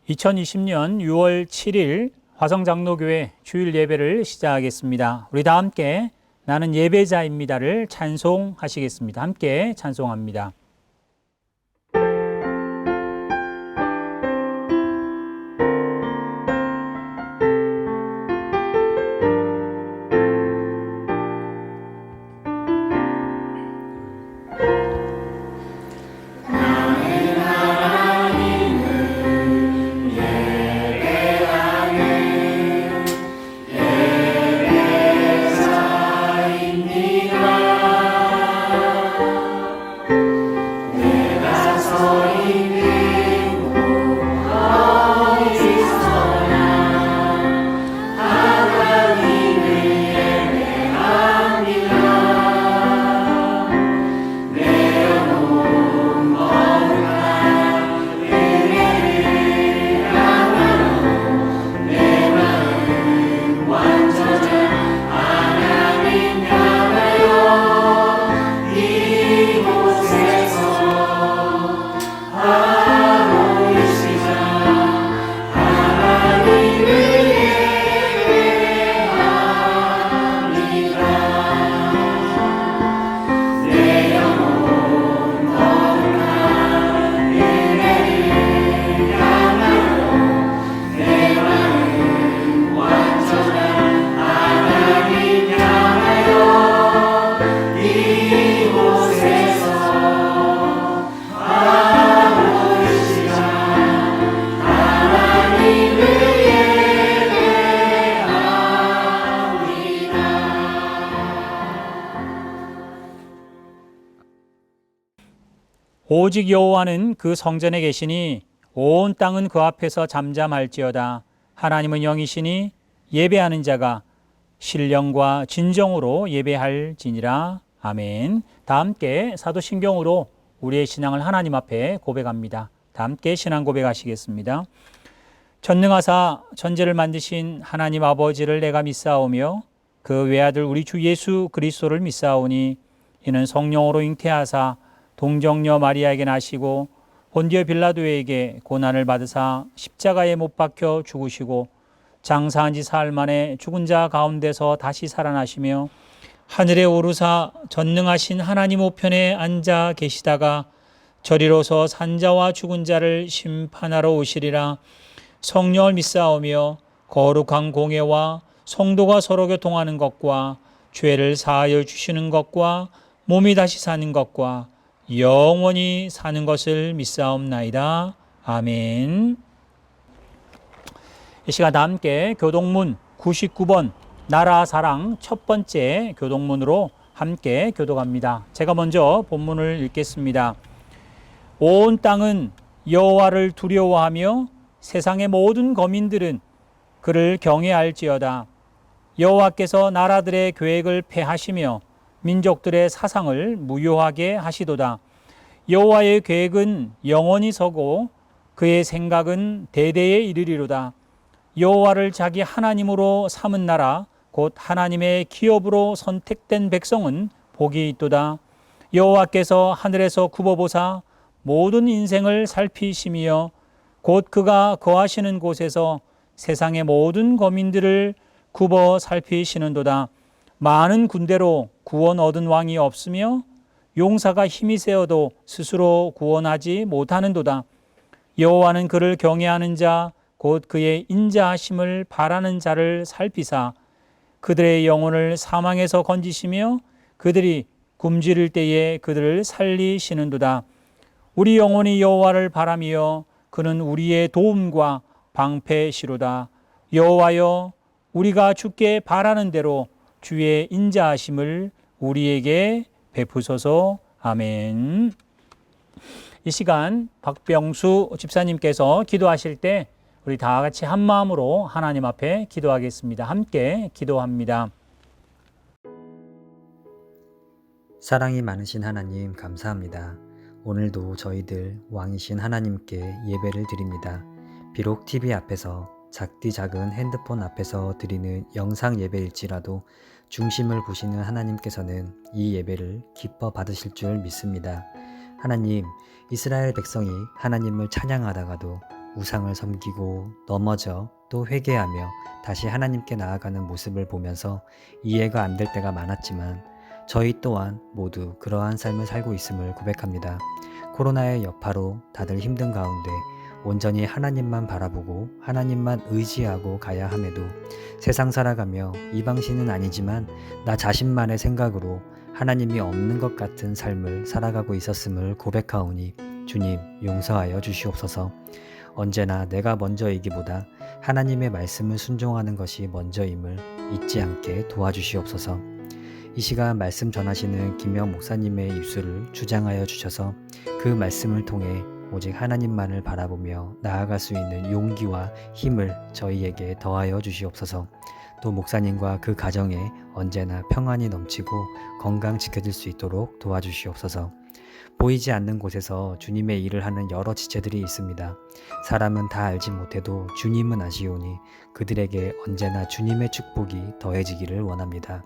2020년 6월 7일 화성장로교회 주일 예배를 시작하겠습니다. 우리 다 함께 나는 예배자입니다를 찬송하시겠습니다. 함께 찬송합니다. 오직 여호와는 그 성전에 계시니 온 땅은 그 앞에서 잠잠할지어다. 하나님은 영이시니 예배하는 자가 신령과 진정으로 예배할지니라. 아멘. 다 함께 사도신경으로 우리의 신앙을 하나님 앞에 고백합니다. 다 함께 신앙 고백하시겠습니다. 전능하사 천지를 만드신 하나님 아버지를 내가 믿사오며 그 외아들 우리 주 예수 그리스도를 믿사오니 이는 성령으로 잉태하사 동정녀 마리아에게 나시고 본디오 빌라도에게 고난을 받으사 십자가에 못 박혀 죽으시고 장사한 지 사흘 만에 죽은 자 가운데서 다시 살아나시며 하늘에 오르사 전능하신 하나님 우편에 앉아 계시다가 저리로서 산자와 죽은 자를 심판하러 오시리라. 성령을 믿사오며 거룩한 공예와 성도가 서로 교통하는 것과 죄를 사하여 주시는 것과 몸이 다시 사는 것과 영원히 사는 것을 믿사옵나이다. 아멘. 이 시간 다 함께 교독문 99번 나라 사랑 첫 번째 교독문으로 함께 교독합니다. 제가 먼저 본문을 읽겠습니다. 온 땅은 여호와를 두려워하며 세상의 모든 거민들은 그를 경외할지어다. 여호와께서 나라들의 계획을 폐하시며 민족들의 사상을 무효하게 하시도다. 여호와의 계획은 영원히 서고 그의 생각은 대대에 이르리로다. 여호와를 자기 하나님으로 삼은 나라 곧 하나님의 기업으로 선택된 백성은 복이 있도다. 여호와께서 하늘에서 굽어보사 모든 인생을 살피시며 곧 그가 거하시는 곳에서 세상의 모든 거민들을 굽어 살피시는도다. 많은 군대로 구원 얻은 왕이 없으며 용사가 힘이 세어도 스스로 구원하지 못하는도다. 여호와는 그를 경외하는 자 곧 그의 인자하심을 바라는 자를 살피사 그들의 영혼을 사망에서 건지시며 그들이 굶주릴 때에 그들을 살리시는도다. 우리 영혼이 여호와를 바라며 그는 우리의 도움과 방패시로다. 여호와여 우리가 주께 바라는 대로 주의 인자하심을 우리에게 베푸소서. 아멘. 이 시간 박병수 집사님께서 기도하실 때 우리 다 같이 한 마음으로 하나님 앞에 기도하겠습니다. 함께 기도합니다. 사랑이 많으신 하나님 감사합니다. 오늘도 저희들 왕이신 하나님께 예배를 드립니다. 비록 TV 앞에서 작디 작은 핸드폰 앞에서 드리는 영상 예배일지라도 중심을 보시는 하나님께서는 이 예배를 기뻐 받으실 줄 믿습니다. 하나님, 이스라엘 백성이 하나님을 찬양하다가도 우상을 섬기고 넘어져 또 회개하며 다시 하나님께 나아가는 모습을 보면서 이해가 안 될 때가 많았지만 저희 또한 모두 그러한 삶을 살고 있음을 고백합니다. 코로나의 여파로 다들 힘든 가운데 온전히 하나님만 바라보고 하나님만 의지하고 가야 함에도 세상 살아가며 이방신은 아니지만 나 자신만의 생각으로 하나님이 없는 것 같은 삶을 살아가고 있었음을 고백하오니 주님 용서하여 주시옵소서. 언제나 내가 먼저이기보다 하나님의 말씀을 순종하는 것이 먼저임을 잊지 않게 도와주시옵소서. 이 시간 말씀 전하시는 김영 목사님의 입술을 주장하여 주셔서 그 말씀을 통해 오직 하나님만을 바라보며 나아갈 수 있는 용기와 힘을 저희에게 더하여 주시옵소서. 또 목사님과 그 가정에 언제나 평안이 넘치고 건강 지켜질 수 있도록 도와주시옵소서. 보이지 않는 곳에서 주님의 일을 하는 여러 지체들이 있습니다. 사람은 다 알지 못해도 주님은 아시오니 그들에게 언제나 주님의 축복이 더해지기를 원합니다.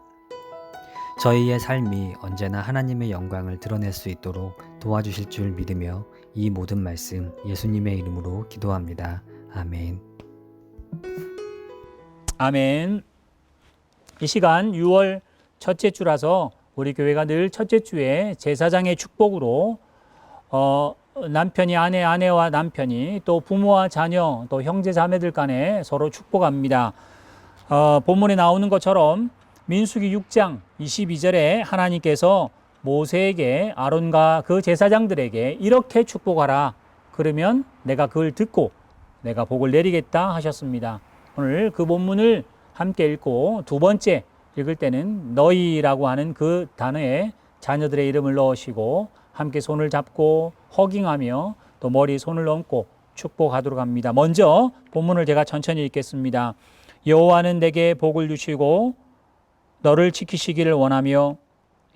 저희의 삶이 언제나 하나님의 영광을 드러낼 수 있도록 도와주실 줄 믿으며 이 모든 말씀 예수님의 이름으로 기도합니다. 아멘. 아멘. 이 시간 6월 첫째 주라서 우리 교회가 늘 첫째 주에 제사장의 축복으로 남편이 아내와 남편이 또 부모와 자녀 또 형제 자매들 간에 서로 축복합니다. 본문에 나오는 것처럼 민수기 6장 22절에 하나님께서 모세에게 아론과 그 제사장들에게 이렇게 축복하라. 그러면 내가 그걸 듣고 내가 복을 내리겠다 하셨습니다. 오늘 그 본문을 함께 읽고 두 번째 읽을 때는 너희라고 하는 그 단어에 자녀들의 이름을 넣으시고 함께 손을 잡고 허깅하며 또 머리에 손을 얹고 축복하도록 합니다. 먼저 본문을 제가 천천히 읽겠습니다. 여호와는 내게 복을 주시고 너를 지키시기를 원하며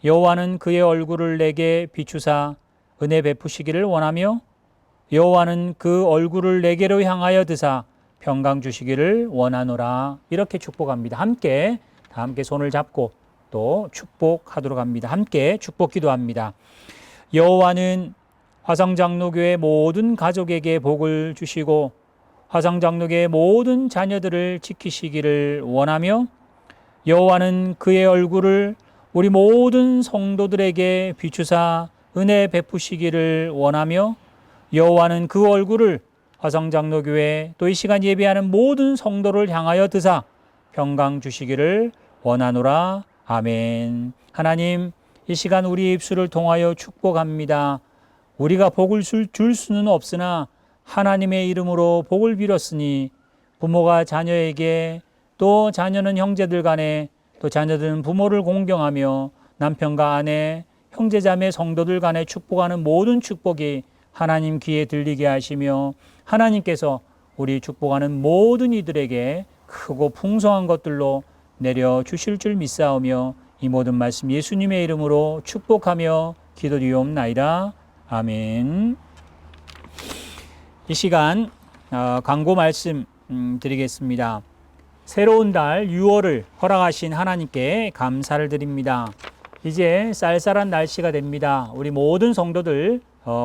여호와는 그의 얼굴을 내게 비추사 은혜 베푸시기를 원하며 여호와는 그 얼굴을 내게로 향하여 드사 평강 주시기를 원하노라. 이렇게 축복합니다. 함께 손을 잡고 또 축복하도록 합니다. 함께 축복 기도합니다. 여호와는 화성장로교회 모든 가족에게 복을 주시고 화성장로교회 모든 자녀들을 지키시기를 원하며 여호와는 그의 얼굴을 우리 모든 성도들에게 비추사 은혜 베푸시기를 원하며 여호와는 그 얼굴을 화성장로교회 또 이 시간 예배하는 모든 성도를 향하여 드사 평강 주시기를 원하노라. 아멘. 하나님, 이 시간 우리 입술을 통하여 축복합니다. 우리가 복을 줄 수는 없으나 하나님의 이름으로 복을 빌었으니 부모가 자녀에게 또 자녀는 형제들 간에 또 자녀들은 부모를 공경하며 남편과 아내, 형제자매 성도들 간에 축복하는 모든 축복이 하나님 귀에 들리게 하시며 하나님께서 우리 축복하는 모든 이들에게 크고 풍성한 것들로 내려주실 줄 믿사오며 이 모든 말씀 예수님의 이름으로 축복하며 기도드리옵나이다. 아멘. 이 시간 광고 말씀 드리겠습니다. 새로운 달 6월을 허락하신 하나님께 감사를 드립니다. 이제 쌀쌀한 날씨가 됩니다. 우리 모든 성도들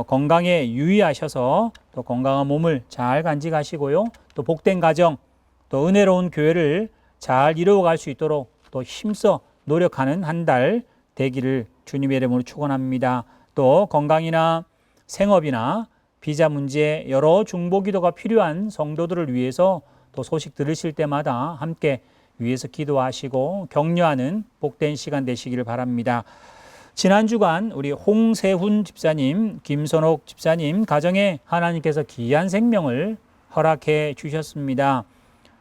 건강에 유의하셔서 또 건강한 몸을 잘 간직하시고요. 또 복된 가정, 또 은혜로운 교회를 잘 이루어갈 수 있도록 또 힘써 노력하는 한 달 되기를 주님의 이름으로 축원합니다. 또 건강이나 생업이나 비자 문제 여러 중보기도가 필요한 성도들을 위해서 또 소식 들으실 때마다 함께 위에서 기도하시고 격려하는 복된 시간 되시기를 바랍니다. 지난 주간 우리 홍세훈 집사님, 김선옥 집사님 가정에 하나님께서 귀한 생명을 허락해 주셨습니다.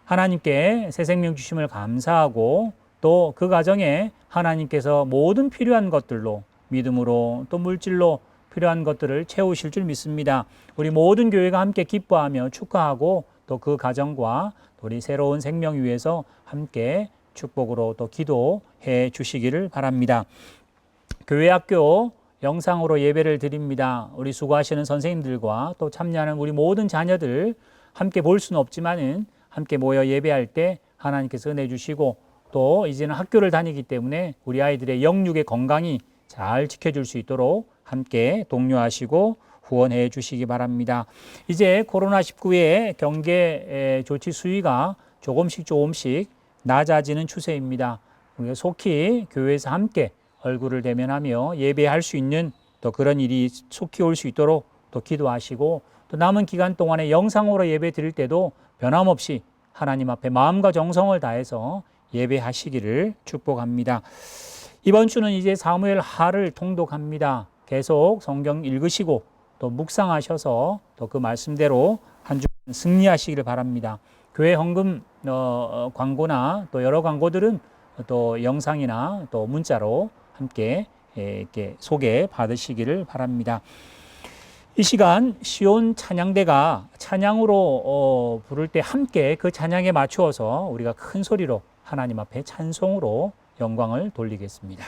하나님께 새 생명 주심을 감사하고 또 그 가정에 하나님께서 모든 필요한 것들로 믿음으로 또 물질로 필요한 것들을 채우실 줄 믿습니다. 우리 모든 교회가 함께 기뻐하며 축하하고 또 그 가정과 우리 새로운 생명 위해서 함께 축복으로 또 기도해 주시기를 바랍니다. 교회 학교 영상으로 예배를 드립니다. 우리 수고하시는 선생님들과 또 참여하는 우리 모든 자녀들 함께 볼 수는 없지만은 함께 모여 예배할 때 하나님께서 은혜 주시고 또 이제는 학교를 다니기 때문에 우리 아이들의 영육의 건강이 잘 지켜줄 수 있도록 함께 독려하시고 후원해 주시기 바랍니다. 이제 코로나19의 경계 조치 수위가 조금씩 낮아지는 추세입니다. 우리가 속히 교회에서 함께 얼굴을 대면하며 예배할 수 있는 또 그런 일이 속히 올 수 있도록 또 기도하시고, 또 남은 기간 동안에 영상으로 예배 드릴 때도 변함없이 하나님 앞에 마음과 정성을 다해서 예배하시기를 축복합니다. 이번 주는 이제 사무엘 하를 통독합니다. 계속 성경 읽으시고 또 묵상하셔서 또 그 말씀대로 한 주 승리하시기를 바랍니다. 교회 헌금 광고나 또 여러 광고들은 또 영상이나 또 문자로 함께 이렇게 소개 받으시기를 바랍니다. 이 시간 시온 찬양대가 찬양으로 부를 때 함께 그 찬양에 맞추어서 우리가 큰 소리로 하나님 앞에 찬송으로 영광을 돌리겠습니다.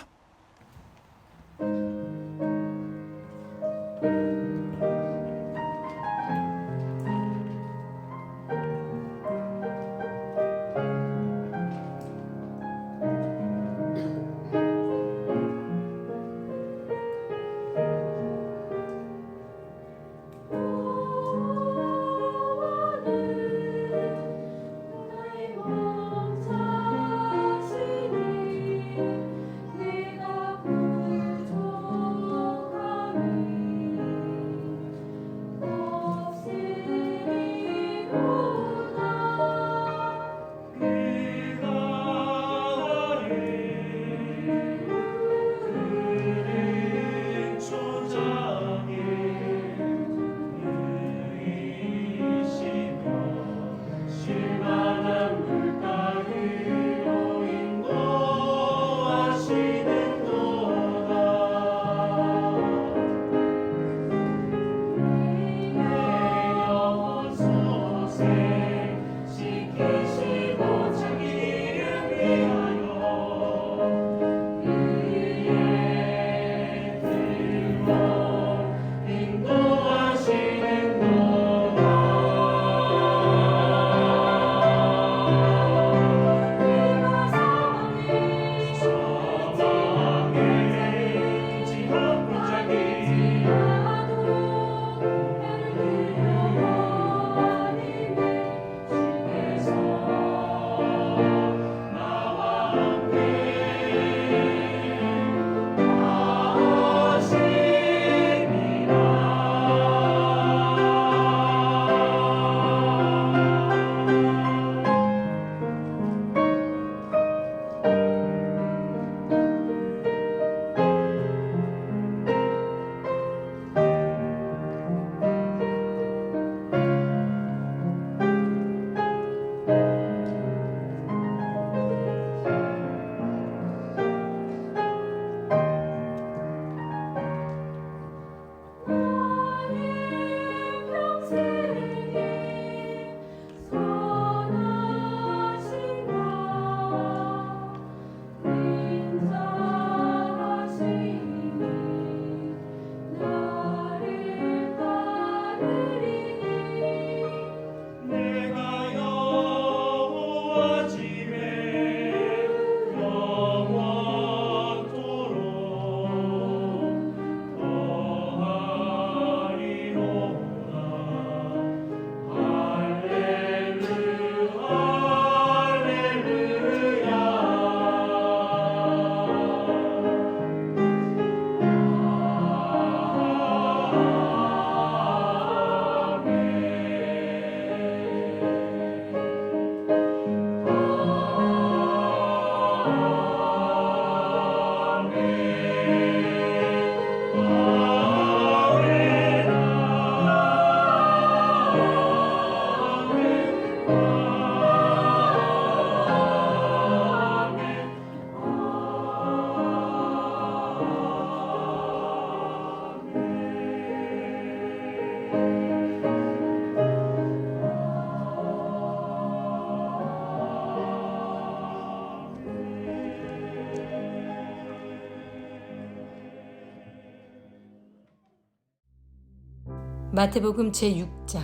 마태복음 제6장.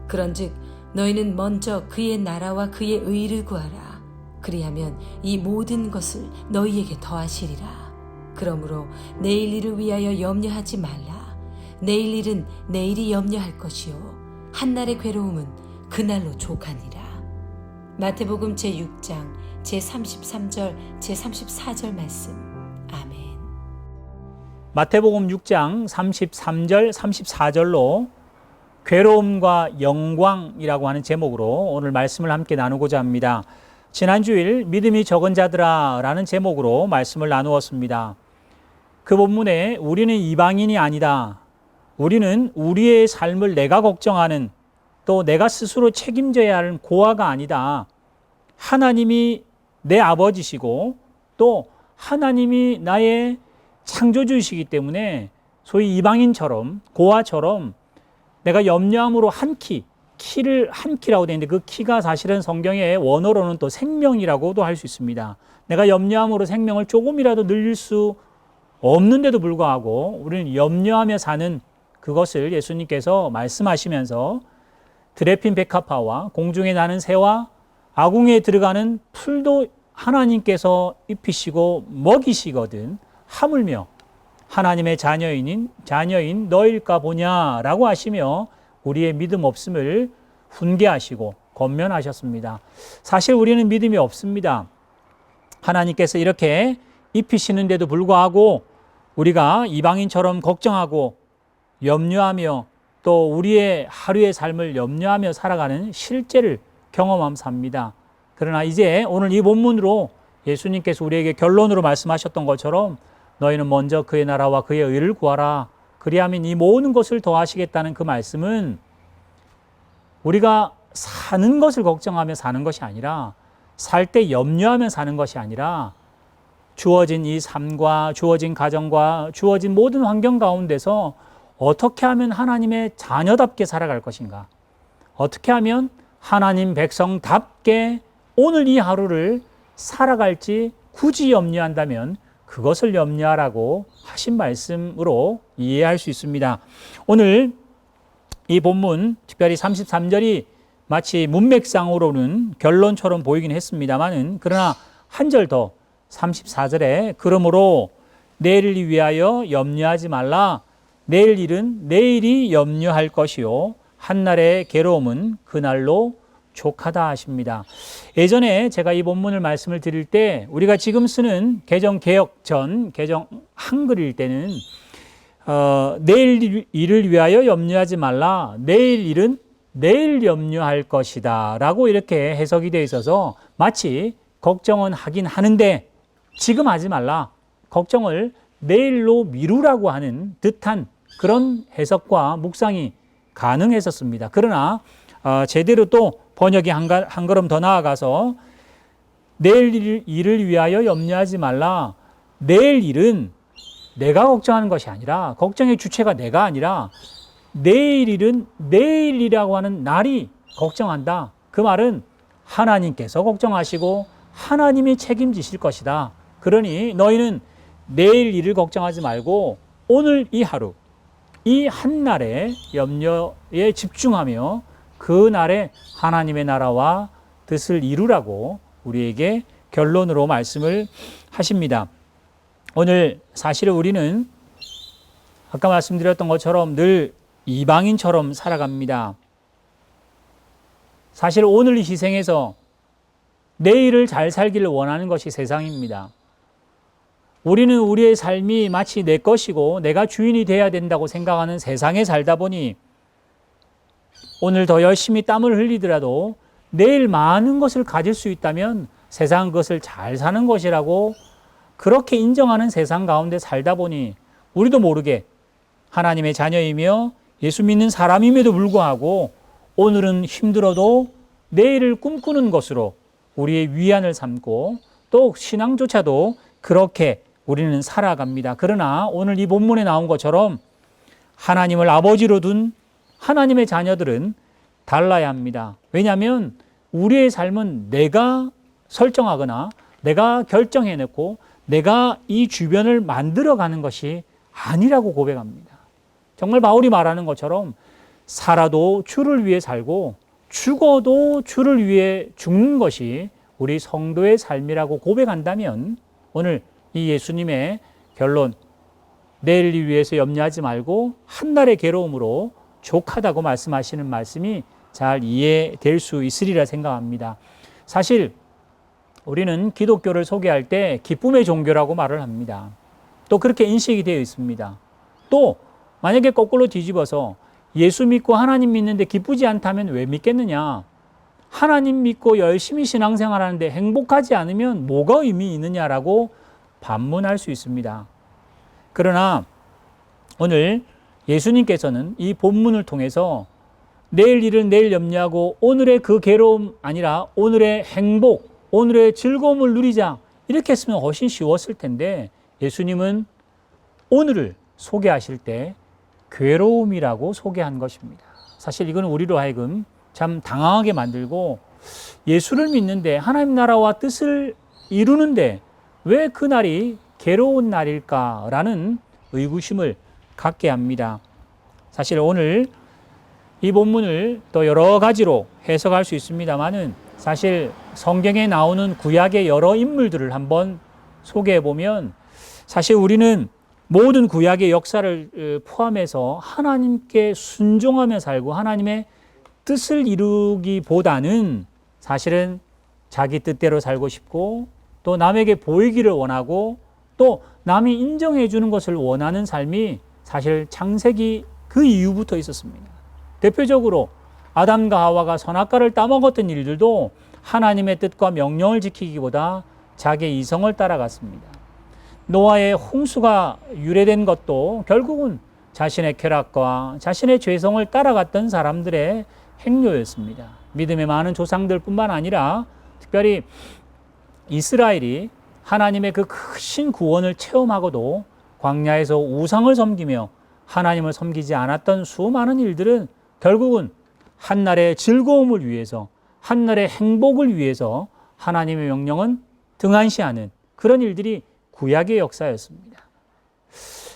그런즉 너희는 먼저 그의 나라와 그의 의를 구하라. 그리하면 이 모든 것을 너희에게 더하시리라. 그러므로 내일 일을 위하여 염려하지 말라. 내일 일은 내일이 염려할 것이요 한날의 괴로움은 그날로 족하니라. 마태복음 제6장 제33절 제34절 말씀. 아멘. 마태복음 6장 33절 34절로 괴로움과 영광이라고 하는 제목으로 오늘 말씀을 함께 나누고자 합니다. 지난주일 믿음이 적은 자들아 라는 제목으로 말씀을 나누었습니다. 그 본문에 우리는 이방인이 아니다. 우리는 우리의 삶을 내가 걱정하는, 또 내가 스스로 책임져야 하는 고아가 아니다. 하나님이 내 아버지시고 또 하나님이 나의 창조주이시기 때문에 소위 이방인처럼, 고아처럼 내가 염려함으로 키를 한 키라고 되어 있는데, 그 키가 사실은 성경의 원어로는 또 생명이라고도 할 수 있습니다. 내가 염려함으로 생명을 조금이라도 늘릴 수 없는데도 불구하고 우리는 염려하며 사는 그것을 예수님께서 말씀하시면서 드레핀 백합화와 공중에 나는 새와 아궁이에 들어가는 풀도 하나님께서 입히시고 먹이시거든 하물며 하나님의 자녀인 너일까 보냐라고 하시며 우리의 믿음 없음을 훈계하시고 권면하셨습니다. 사실 우리는 믿음이 없습니다. 하나님께서 이렇게 입히시는데도 불구하고 우리가 이방인처럼 걱정하고 염려하며 또 우리의 하루의 삶을 염려하며 살아가는 실제를 경험하면서 삽니다. 그러나 이제 오늘 이 본문으로 예수님께서 우리에게 결론으로 말씀하셨던 것처럼 너희는 먼저 그의 나라와 그의 의를 구하라. 그리하면 이 모든 것을 더하시겠다는 그 말씀은 우리가 사는 것을 걱정하며 사는 것이 아니라, 살 때 염려하며 사는 것이 아니라, 주어진 이 삶과 주어진 가정과 주어진 모든 환경 가운데서 어떻게 하면 하나님의 자녀답게 살아갈 것인가, 어떻게 하면 하나님 백성답게 오늘 이 하루를 살아갈지 굳이 염려한다면 그것을 염려하라고 하신 말씀으로 이해할 수 있습니다. 오늘 이 본문, 특별히 33절이 마치 문맥상으로는 결론처럼 보이긴 했습니다만은, 그러나 한 절 더 34절에 그러므로 내일을 위하여 염려하지 말라. 내일 일은 내일이 염려할 것이요 한날의 괴로움은 그날로 족하다 하십니다. 예전에 제가 이 본문을 말씀을 드릴 때 우리가 지금 쓰는 개정 개혁 전 개정 한글일 때는 내일 일을 위하여 염려하지 말라. 내일 일은 내일 염려할 것이다 라고 이렇게 해석이 되어 있어서 마치 걱정은 하긴 하는데 지금 하지 말라. 걱정을 내일로 미루라고 하는 듯한 그런 해석과 묵상이 가능했었습니다. 그러나 제대로 또 번역이 한 걸음 더 나아가서 내일 일을 위하여 염려하지 말라. 내일 일은 내가 걱정하는 것이 아니라, 걱정의 주체가 내가 아니라 내일 일은 내일이라고 하는 날이 걱정한다. 그 말은 하나님께서 걱정하시고 하나님이 책임지실 것이다. 그러니 너희는 내일 일을 걱정하지 말고 오늘 이 하루, 이 한날의 염려에 집중하며 그 날에 하나님의 나라와 뜻을 이루라고 우리에게 결론으로 말씀을 하십니다. 오늘 사실은 우리는 아까 말씀드렸던 것처럼 늘 이방인처럼 살아갑니다. 사실 오늘 희생해서 내일을 잘 살기를 원하는 것이 세상입니다. 우리는 우리의 삶이 마치 내 것이고 내가 주인이 되어야 된다고 생각하는 세상에 살다 보니 오늘 더 열심히 땀을 흘리더라도 내일 많은 것을 가질 수 있다면 세상 그것을 잘 사는 것이라고 그렇게 인정하는 세상 가운데 살다 보니 우리도 모르게 하나님의 자녀이며 예수 믿는 사람임에도 불구하고 오늘은 힘들어도 내일을 꿈꾸는 것으로 우리의 위안을 삼고 또 신앙조차도 그렇게 우리는 살아갑니다. 그러나 오늘 이 본문에 나온 것처럼 하나님을 아버지로 둔 하나님의 자녀들은 달라야 합니다. 왜냐하면 우리의 삶은 내가 설정하거나 내가 결정해놓고 내가 이 주변을 만들어가는 것이 아니라고 고백합니다. 정말 바울이 말하는 것처럼 살아도 주를 위해 살고 죽어도 주를 위해 죽는 것이 우리 성도의 삶이라고 고백한다면 오늘 이 예수님의 결론, 내일을 위해서 염려하지 말고 한날의 괴로움으로 족하다고 말씀하시는 말씀이 잘 이해될 수 있으리라 생각합니다. 사실 우리는 기독교를 소개할 때 기쁨의 종교라고 말을 합니다. 또 그렇게 인식이 되어 있습니다. 또 만약에 거꾸로 뒤집어서 예수 믿고 하나님 믿는데 기쁘지 않다면 왜 믿겠느냐? 하나님 믿고 열심히 신앙생활하는데 행복하지 않으면 뭐가 의미 있느냐라고 반문할 수 있습니다. 그러나 오늘 예수님께서는 이 본문을 통해서 내일 일은 내일 염려하고 오늘의 그 괴로움 아니라 오늘의 행복, 오늘의 즐거움을 누리자 이렇게 했으면 훨씬 쉬웠을 텐데 예수님은 오늘을 소개하실 때 괴로움이라고 소개한 것입니다. 사실 이건 우리로 하여금 참 당황하게 만들고 예수를 믿는데 하나님 나라와 뜻을 이루는데 왜 그날이 괴로운 날일까라는 의구심을 갖게 합니다. 사실 오늘 이 본문을 또 여러 가지로 해석할 수 있습니다만은 사실 성경에 나오는 구약의 여러 인물들을 한번 소개해 보면 사실 우리는 모든 구약의 역사를 포함해서 하나님께 순종하며 살고 하나님의 뜻을 이루기보다는 사실은 자기 뜻대로 살고 싶고 또 남에게 보이기를 원하고 또 남이 인정해 주는 것을 원하는 삶이 사실 창세기 그 이후부터 있었습니다. 대표적으로 아담과 하와가 선악과를 따먹었던 일들도 하나님의 뜻과 명령을 지키기보다 자기의 이성을 따라갔습니다. 노아의 홍수가 유래된 것도 결국은 자신의 쾌락과 자신의 죄성을 따라갔던 사람들의 행로였습니다. 믿음의 많은 조상들뿐만 아니라 특별히 이스라엘이 하나님의 그 크신 구원을 체험하고도 광야에서 우상을 섬기며 하나님을 섬기지 않았던 수많은 일들은 결국은 한날의 즐거움을 위해서 한날의 행복을 위해서 하나님의 명령은 등한시하는 그런 일들이 구약의 역사였습니다.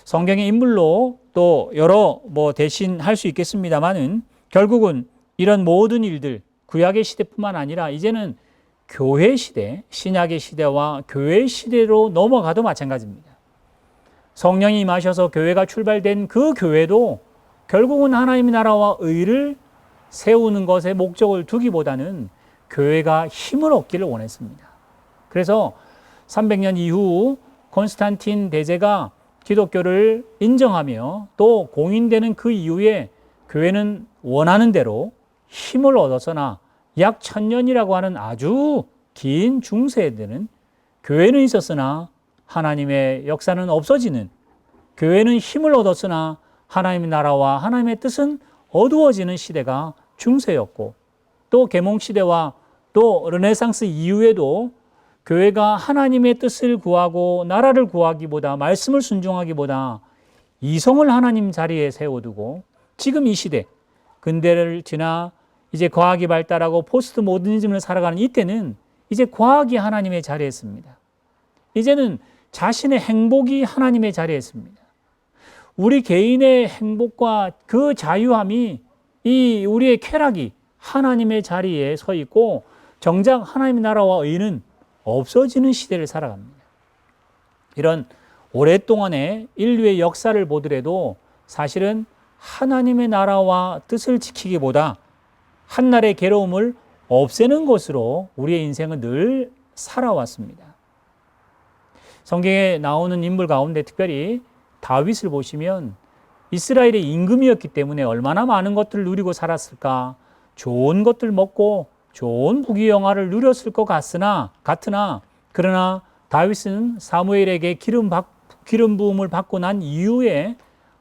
성경의 인물로 또 여러 대신할 수 있겠습니다만은 결국은 이런 모든 일들 구약의 시대뿐만 아니라 이제는 교회 시대, 신약의 시대와 교회 시대로 넘어가도 마찬가지입니다. 성령이 임하셔서 교회가 출발된 그 교회도 결국은 하나님의 나라와 의를 세우는 것에 목적을 두기보다는 교회가 힘을 얻기를 원했습니다. 그래서 300년 이후 콘스탄틴 대제가 기독교를 인정하며 또 공인되는 그 이후에 교회는 원하는 대로 힘을 얻었으나 약 1000년이라고 하는 아주 긴 중세에는 교회는 있었으나 하나님의 역사는 없어지는, 교회는 힘을 얻었으나 하나님의 나라와 하나님의 뜻은 어두워지는 시대가 중세였고, 또 계몽시대와 또 르네상스 이후에도 교회가 하나님의 뜻을 구하고 나라를 구하기보다, 말씀을 순종하기보다 이성을 하나님 자리에 세워두고, 지금 이 시대 근대를 지나 이제 과학이 발달하고 포스트 모더니즘을 살아가는 이때는 이제 과학이 하나님의 자리에 있습니다. 이제는 자신의 행복이 하나님의 자리에 있습니다. 우리 개인의 행복과 그 자유함이, 이 우리의 쾌락이 하나님의 자리에 서 있고 정작 하나님의 나라와 의는 없어지는 시대를 살아갑니다. 이런 오랫동안의 인류의 역사를 보더라도 사실은 하나님의 나라와 뜻을 지키기보다 한날의 괴로움을 없애는 것으로 우리의 인생은 늘 살아왔습니다. 성경에 나오는 인물 가운데 특별히 다윗을 보시면 이스라엘의 임금이었기 때문에 얼마나 많은 것들을 누리고 살았을까, 좋은 것들 먹고 좋은 부귀영화를 누렸을 것 같으나 그러나 다윗은 사무엘에게 기름 부음을 받고 난 이후에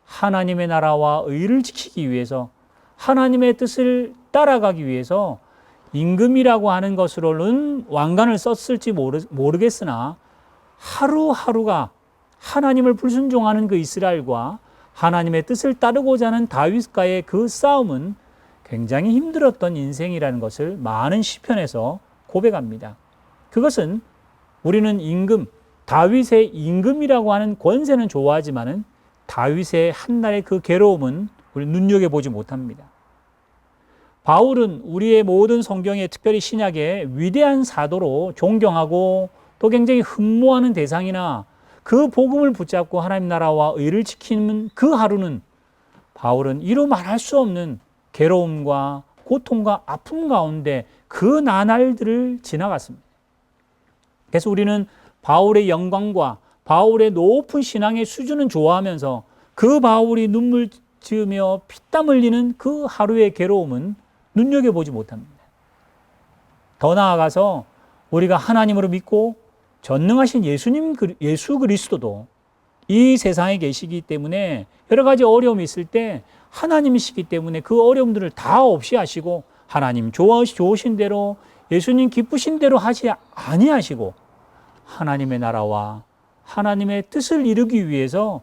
하나님의 나라와 의를 지키기 위해서, 하나님의 뜻을 따라가기 위해서 임금이라고 하는 것으로는 왕관을 썼을지 모르겠으나 하루하루가 하나님을 불순종하는 그 이스라엘과 하나님의 뜻을 따르고자 하는 다윗과의 그 싸움은 굉장히 힘들었던 인생이라는 것을 많은 시편에서 고백합니다. 그것은 우리는 임금, 다윗의 임금이라고 하는 권세는 좋아하지만은 다윗의 한날의 그 괴로움은 우리 눈여겨보지 못합니다. 바울은 우리의 모든 성경에, 특별히 신약의 위대한 사도로 존경하고 또 굉장히 흠모하는 대상이나 그 복음을 붙잡고 하나님 나라와 의를 지키는 그 하루는 바울은 이루 말할 수 없는 괴로움과 고통과 아픔 가운데 그 나날들을 지나갔습니다. 그래서 우리는 바울의 영광과 바울의 높은 신앙의 수준은 좋아하면서 그 바울이 눈물 지으며 피땀 흘리는 그 하루의 괴로움은 눈여겨보지 못합니다. 더 나아가서 우리가 하나님으로 믿고 전능하신 예수 그리스도도 이 세상에 계시기 때문에 여러 가지 어려움이 있을 때 하나님이시기 때문에 그 어려움들을 다 없이 하시고 하나님 좋으신 대로 예수님 기쁘신 대로 하지 아니하시고 하나님의 나라와 하나님의 뜻을 이루기 위해서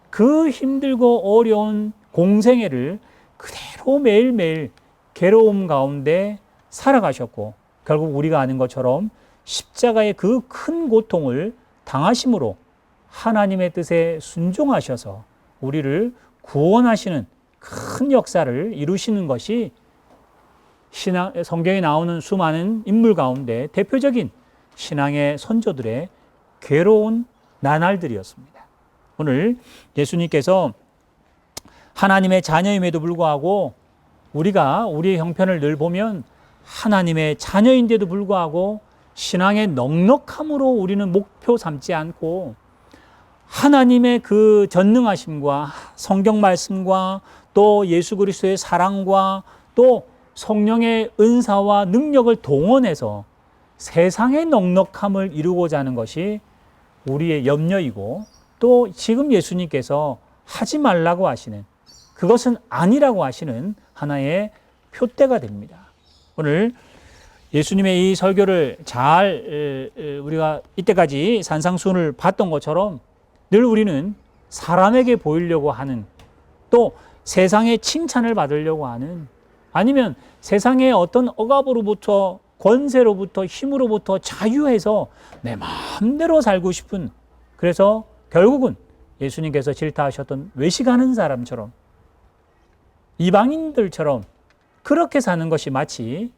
그 힘들고 어려운 공생애를 그대로 매일매일 괴로움 가운데 살아가셨고 결국 우리가 아는 것처럼 십자가의 그 큰 고통을 당하심으로 하나님의 뜻에 순종하셔서 우리를 구원하시는 큰 역사를 이루시는 것이 성경에 나오는 수많은 인물 가운데 대표적인 신앙의 선조들의 괴로운 나날들이었습니다. 오늘 예수님께서 하나님의 자녀임에도 불구하고 우리가 우리의 형편을 늘 보면 하나님의 자녀인데도 불구하고 신앙의 넉넉함으로 우리는 목표 삼지 않고 하나님의 그 전능하심과 성경 말씀과 또 예수 그리스도의 사랑과 또 성령의 은사와 능력을 동원해서 세상의 넉넉함을 이루고자 하는 것이 우리의 염려이고 또 지금 예수님께서 하지 말라고 하시는 그것은 아니라고 하시는 하나의 표대가 됩니다. 오늘 예수님의 이 설교를 잘 우리가 이때까지 산상수훈을 봤던 것처럼 늘 우리는 사람에게 보이려고 하는 또 세상의 칭찬을 받으려고 하는 아니면 세상의 어떤 억압으로부터 권세로부터 힘으로부터 자유해서 내 마음대로 살고 싶은 그래서 결국은 예수님께서 질타하셨던 외식하는 사람처럼 이방인들처럼 그렇게 사는 것이 마치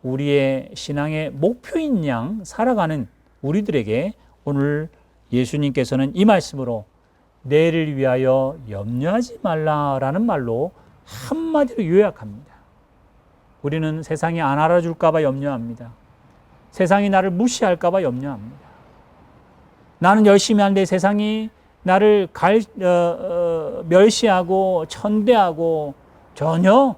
우리의 신앙의 목표인 양 살아가는 우리들에게 오늘 예수님께서는 이 말씀으로 내일을 위하여 염려하지 말라라는 말로 한마디로 요약합니다. 우리는 세상이 안 알아줄까 봐 염려합니다. 세상이 나를 무시할까 봐 염려합니다. 나는 열심히 하는데 세상이 나를 멸시하고 천대하고 전혀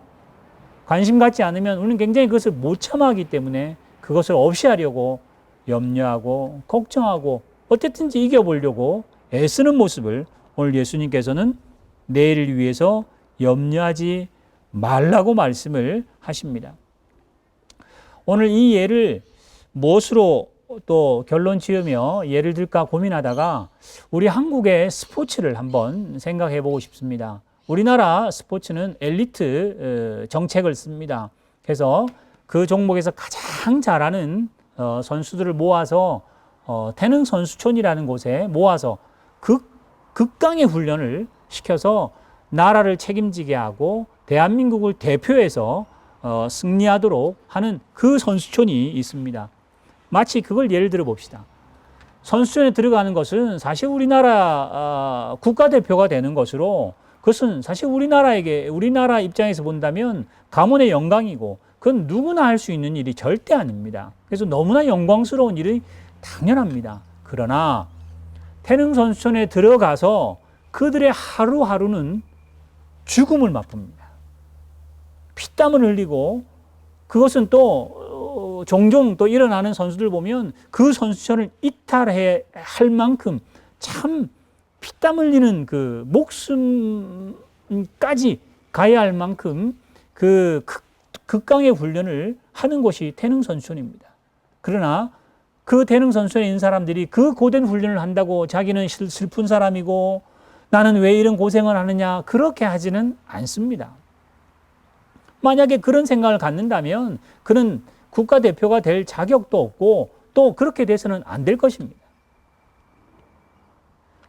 관심 갖지 않으면 우리는 굉장히 그것을 못 참아하기 때문에 그것을 없이 하려고 염려하고 걱정하고 어쨌든지 이겨보려고 애쓰는 모습을 오늘 예수님께서는 내일을 위해서 염려하지 말라고 말씀을 하십니다. 오늘 이 예를 무엇으로 또 결론 지으며 예를 들까 고민하다가 우리 한국의 스포츠를 한번 생각해 보고 싶습니다. 우리나라 스포츠는 엘리트 정책을 씁니다. 그래서 그 종목에서 가장 잘하는 선수들을 모아서 태능 선수촌이라는 곳에 모아서 극강의 훈련을 시켜서 나라를 책임지게 하고 대한민국을 대표해서 승리하도록 하는 그 선수촌이 있습니다. 마치 그걸 예를 들어 봅시다. 선수촌에 들어가는 것은 사실 우리나라 국가대표가 되는 것으로 그것은 사실 우리나라 입장에서 본다면 가문의 영광이고 그건 누구나 할 수 있는 일이 절대 아닙니다. 그래서 너무나 영광스러운 일이 당연합니다. 그러나 태능 선수촌에 들어가서 그들의 하루하루는 죽음을 맛봅니다. 피땀을 흘리고 그것은 또 종종 또 일어나는 선수들 보면 그 선수촌을 이탈해 할 만큼 참 피땀 흘리는 그 목숨까지 가야 할 만큼 그 극강의 훈련을 하는 곳이 태능 선수촌입니다. 그러나 그 태능 선수촌에 있는 사람들이 그 고된 훈련을 한다고 자기는 슬픈 사람이고 나는 왜 이런 고생을 하느냐 그렇게 하지는 않습니다. 만약에 그런 생각을 갖는다면 그는 국가대표가 될 자격도 없고 또 그렇게 돼서는 안 될 것입니다.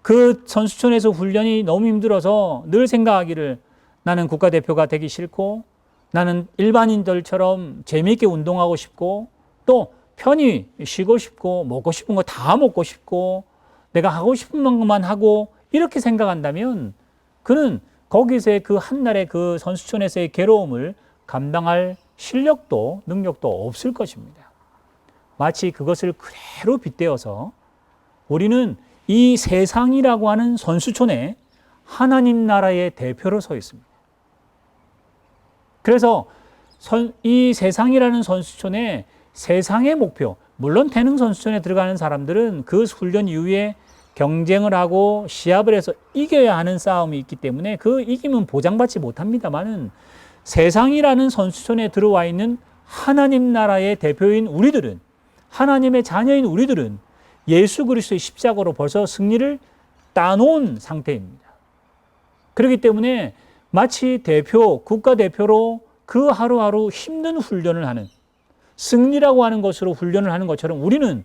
그 선수촌에서 훈련이 너무 힘들어서 늘 생각하기를 나는 국가대표가 되기 싫고 나는 일반인들처럼 재미있게 운동하고 싶고 또 편히 쉬고 싶고 먹고 싶은 거 다 먹고 싶고 내가 하고 싶은 것만 하고 이렇게 생각한다면 그는 거기서의 그 한날의 그 선수촌에서의 괴로움을 감당할 실력도 능력도 없을 것입니다. 마치 그것을 그대로 빗대어서 우리는 이 세상이라고 하는 선수촌에 하나님 나라의 대표로 서 있습니다. 그래서 이 세상이라는 선수촌에 세상의 목표, 물론 태능 선수촌에 들어가는 사람들은 그 훈련 이후에 경쟁을 하고 시합을 해서 이겨야 하는 싸움이 있기 때문에 그 이김은 보장받지 못합니다만은 세상이라는 선수촌에 들어와 있는 하나님 나라의 대표인 우리들은, 하나님의 자녀인 우리들은 예수 그리스도의 십자가로 벌써 승리를 따놓은 상태입니다. 그렇기 때문에 마치 국가대표로 그 하루하루 힘든 훈련을 하는, 승리라고 하는 것으로 훈련을 하는 것처럼 우리는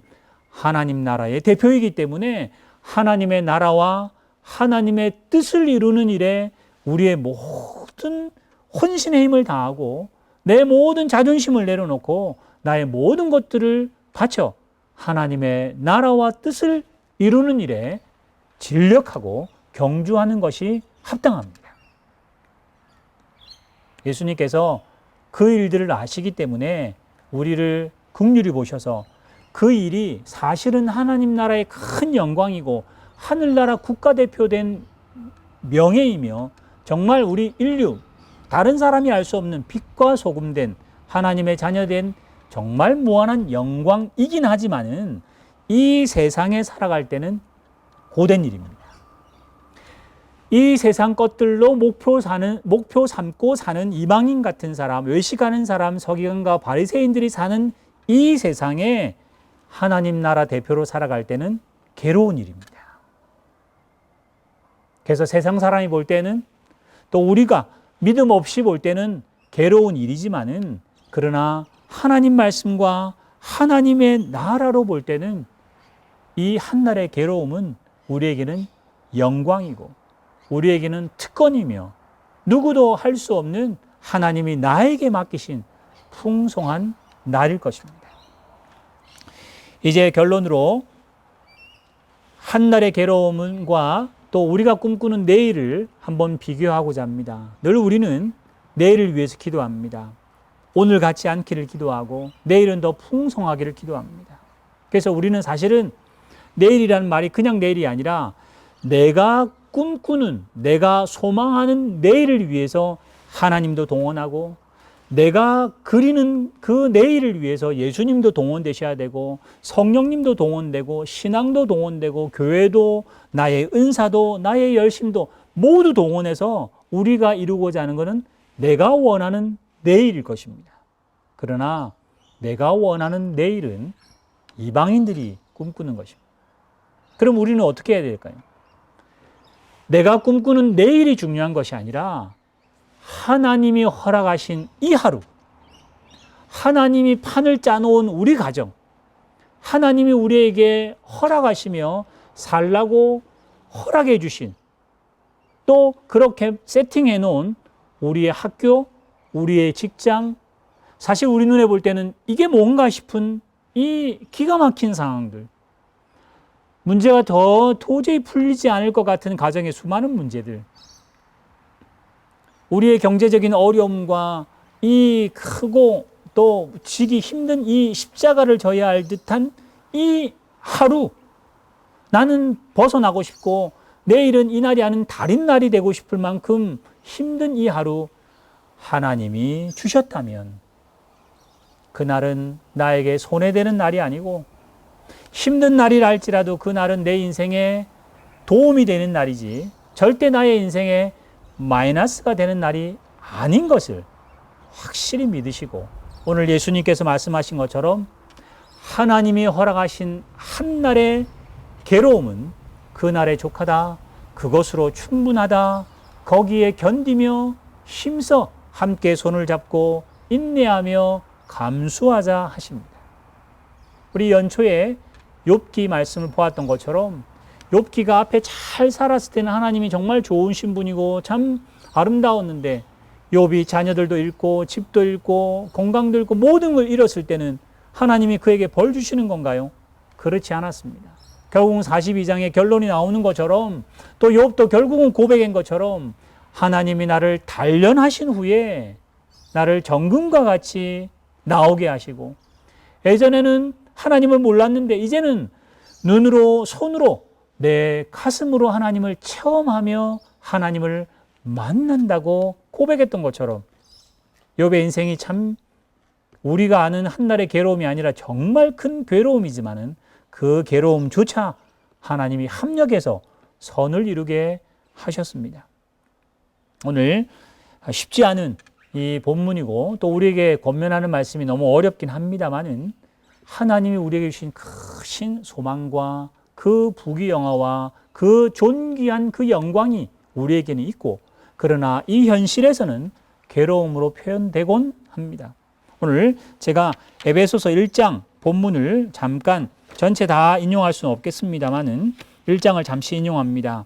하나님 나라의 대표이기 때문에 하나님의 나라와 하나님의 뜻을 이루는 일에 우리의 모든 혼신의 힘을 다하고 내 모든 자존심을 내려놓고 나의 모든 것들을 바쳐 하나님의 나라와 뜻을 이루는 일에 진력하고 경주하는 것이 합당합니다. 예수님께서 그 일들을 아시기 때문에 우리를 긍휼히 보셔서 그 일이 사실은 하나님 나라의 큰 영광이고 하늘나라 국가대표된 명예이며 정말 우리 인류, 다른 사람이 알 수 없는 빛과 소금된 하나님의 자녀된 정말 무한한 영광이긴 하지만은 이 세상에 살아갈 때는 고된 일입니다. 이 세상 것들로 목표 삼고 사는 이방인 같은 사람, 외식하는 사람, 서기관과 바리새인들이 사는 이 세상에 하나님 나라 대표로 살아갈 때는 괴로운 일입니다. 그래서 세상 사람이 볼 때는 또 우리가 믿음 없이 볼 때는 괴로운 일이지만은 그러나 하나님 말씀과 하나님의 나라로 볼 때는 이 한날의 괴로움은 우리에게는 영광이고 우리에게는 특권이며 누구도 할 수 없는 하나님이 나에게 맡기신 풍성한 날일 것입니다. 이제 결론으로 한날의 괴로움과 또 우리가 꿈꾸는 내일을 한번 비교하고자 합니다. 늘 우리는 내일을 위해서 기도합니다. 오늘 같지 않기를 기도하고 내일은 더 풍성하기를 기도합니다. 그래서 우리는 사실은 내일이라는 말이 그냥 내일이 아니라 내가 꿈꾸는, 내가 소망하는 내일을 위해서 하나님도 동원하고 내가 그리는 그 내일을 위해서 예수님도 동원되셔야 되고 성령님도 동원되고 신앙도 동원되고 교회도 나의 은사도 나의 열심도 모두 동원해서 우리가 이루고자 하는 것은 내가 원하는 내일일 것입니다. 그러나 내가 원하는 내일은 이방인들이 꿈꾸는 것입니다. 그럼 우리는 어떻게 해야 될까요? 내가 꿈꾸는 내일이 중요한 것이 아니라 하나님이 허락하신 이 하루, 하나님이 판을 짜놓은 우리 가정, 하나님이 우리에게 허락하시며 살라고 허락해 주신 또 그렇게 세팅해 놓은 우리의 학교, 우리의 직장, 사실 우리 눈에 볼 때는 이게 뭔가 싶은 이 기가 막힌 상황들, 문제가 더 도저히 풀리지 않을 것 같은 가정의 수많은 문제들, 우리의 경제적인 어려움과 이 크고 또 지기 힘든 이 십자가를 져야 할 듯한 이 하루, 나는 벗어나고 싶고 내일은 이 날이 아닌 다른 날이 되고 싶을 만큼 힘든 이 하루 하나님이 주셨다면 그날은 나에게 손해되는 날이 아니고 힘든 날이라 할지라도 그 날은 내 인생에 도움이 되는 날이지 절대 나의 인생에 마이너스가 되는 날이 아닌 것을 확실히 믿으시고 오늘 예수님께서 말씀하신 것처럼 하나님이 허락하신 한날의 괴로움은 그날에 족하다, 그것으로 충분하다, 거기에 견디며 힘써 함께 손을 잡고 인내하며 감수하자 하십니다. 우리 연초에 욥기 말씀을 보았던 것처럼 욥기가 앞에 잘 살았을 때는 하나님이 정말 좋으신 분이고 참 아름다웠는데 욥이 자녀들도 잃고 집도 잃고 건강도 잃고 모든 걸 잃었을 때는 하나님이 그에게 벌 주시는 건가요? 그렇지 않았습니다. 결국은 42장의 결론이 나오는 것처럼 또 욥도 결국은 고백인 것처럼 하나님이 나를 단련하신 후에 나를 정금과 같이 나오게 하시고 예전에는 하나님을 몰랐는데 이제는 눈으로 손으로 내 가슴으로 하나님을 체험하며 하나님을 만난다고 고백했던 것처럼 욥의 인생이 참 우리가 아는 한날의 괴로움이 아니라 정말 큰 괴로움이지만은 그 괴로움조차 하나님이 합력해서 선을 이루게 하셨습니다. 오늘 쉽지 않은 이 본문이고 또 우리에게 권면하는 말씀이 너무 어렵긴 합니다만은 하나님이 우리에게 주신 크신 소망과 그 부귀영화와 그 존귀한 그 영광이 우리에게는 있고 그러나 이 현실에서는 괴로움으로 표현되곤 합니다. 오늘 제가 에베소서 1장 본문을 잠깐 전체 다 인용할 수는 없겠습니다만은 1장을 잠시 인용합니다.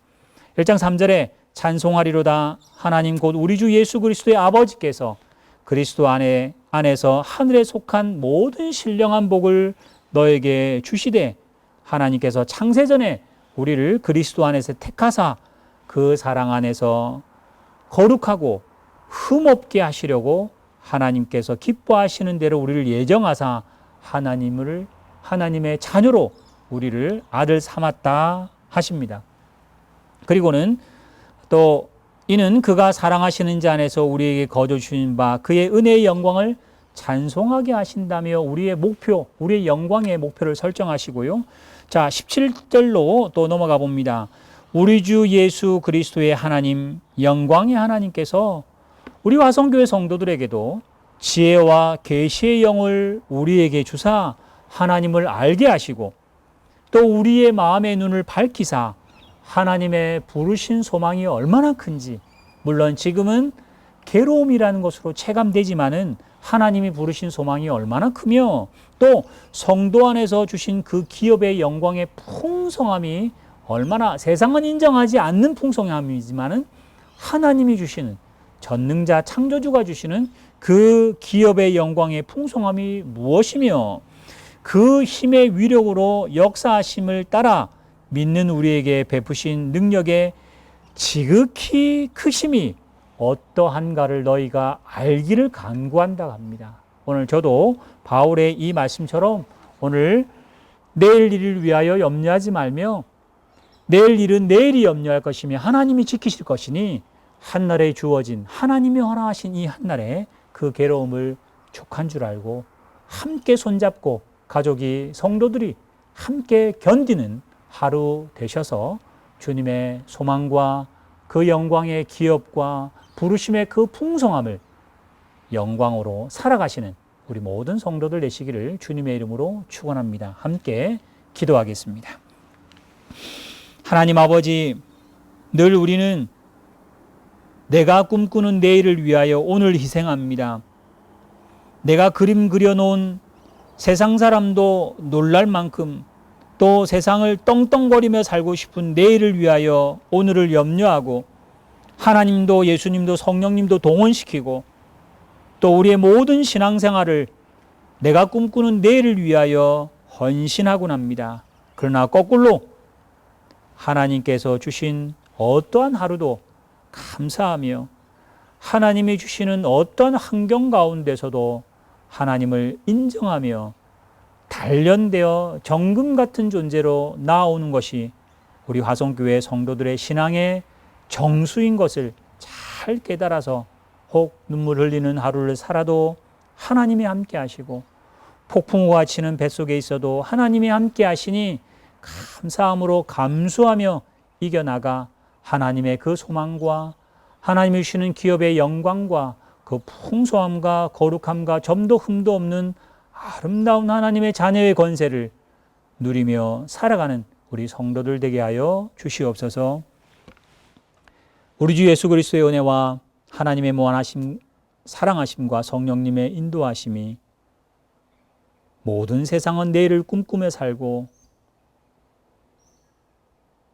1장 3절에 찬송하리로다 하나님 곧 우리 주 예수 그리스도의 아버지께서 그리스도 안에서 하늘에 속한 모든 신령한 복을 너에게 주시되 하나님께서 창세전에 우리를 그리스도 안에서 택하사 그 사랑 안에서 거룩하고 흠없게 하시려고 하나님께서 기뻐하시는 대로 우리를 예정하사 하나님의 자녀로 우리를 아들 삼았다 하십니다. 그리고는 또 이는 그가 사랑하시는 자 안에서 우리에게 거저 주신 바 그의 은혜의 영광을 찬송하게 하신다며 우리의 목표, 우리의 영광의 목표를 설정하시고요. 자, 17절로 또 넘어가 봅니다. 우리 주 예수 그리스도의 하나님, 영광의 하나님께서 우리 화성교회 성도들에게도 지혜와 계시의 영을 우리에게 주사 하나님을 알게 하시고 또 우리의 마음의 눈을 밝히사 하나님의 부르신 소망이 얼마나 큰지, 물론 지금은 괴로움이라는 것으로 체감되지만은 하나님이 부르신 소망이 얼마나 크며 또 성도 안에서 주신 그 기업의 영광의 풍성함이 얼마나 세상은 인정하지 않는 풍성함이지만은 하나님이 주시는 전능자 창조주가 주시는 그 기업의 영광의 풍성함이 무엇이며 그 힘의 위력으로 역사하심을 따라 믿는 우리에게 베푸신 능력의 지극히 크심이 어떠한가를 너희가 알기를 간구한다 합니다. 오늘 저도 바울의 이 말씀처럼 오늘 내일 일을 위하여 염려하지 말며 내일 일은 내일이 염려할 것이며 하나님이 지키실 것이니 한날에 주어진 하나님이 허락하신 이 한날에 그 괴로움을 족한 줄 알고 함께 손잡고 가족이 성도들이 함께 견디는 하루 되셔서 주님의 소망과 그 영광의 기업과 부르심의 그 풍성함을 영광으로 살아가시는 우리 모든 성도들 되시기를 주님의 이름으로 축원합니다. 함께 기도하겠습니다. 하나님 아버지, 늘 우리는 내가 꿈꾸는 내일을 위하여 오늘 희생합니다. 내가 그림 그려놓은 세상 사람도 놀랄 만큼 또 세상을 떵떵거리며 살고 싶은 내일을 위하여 오늘을 염려하고 하나님도 예수님도 성령님도 동원시키고 또 우리의 모든 신앙생활을 내가 꿈꾸는 내일을 위하여 헌신하곤 합니다. 그러나 거꾸로 하나님께서 주신 어떠한 하루도 감사하며 하나님이 주시는 어떤 환경 가운데서도 하나님을 인정하며 단련되어 정금 같은 존재로 나아오는 것이 우리 화성교회 성도들의 신앙의 정수인 것을 잘 깨달아서 혹 눈물 흘리는 하루를 살아도 하나님이 함께 하시고 폭풍우가 치는 뱃속에 있어도 하나님이 함께 하시니 감사함으로 감수하며 이겨나가 하나님의 그 소망과 하나님이 주시는 기업의 영광과 그 풍성함과 거룩함과 점도 흠도 없는 아름다운 하나님의 자녀의 권세를 누리며 살아가는 우리 성도들 되게 하여 주시옵소서. 우리 주 예수 그리스도의 은혜와 하나님의 무한하심, 사랑하심과 성령님의 인도하심이 모든 세상은 내일을 꿈꾸며 살고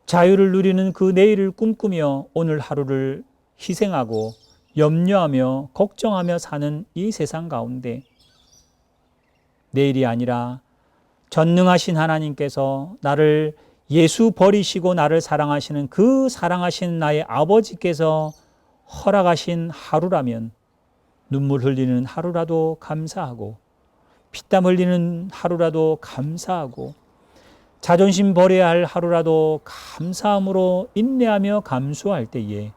자유를 누리는 그 내일을 꿈꾸며 오늘 하루를 희생하고 염려하며 걱정하며 사는 이 세상 가운데 내일이 아니라 전능하신 하나님께서 나를 예수 버리시고 나를 사랑하시는 그 사랑하시는 나의 아버지께서 허락하신 하루라면 눈물 흘리는 하루라도 감사하고 피땀 흘리는 하루라도 감사하고 자존심 버려야 할 하루라도 감사함으로 인내하며 감수할 때에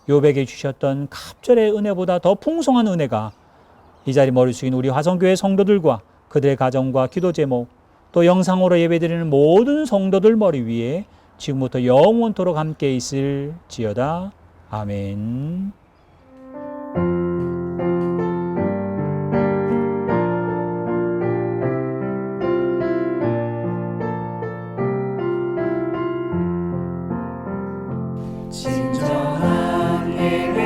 욥에게 주셨던 갑절의 은혜보다 더 풍성한 은혜가 이 자리 머리 숙인 우리 화성교회 성도들과 그들의 가정과 기도 제목 또 영상으로 예배드리는 모든 성도들 머리 위에 지금부터 영원토록 함께 있을지어다. 아멘. 친절한 예배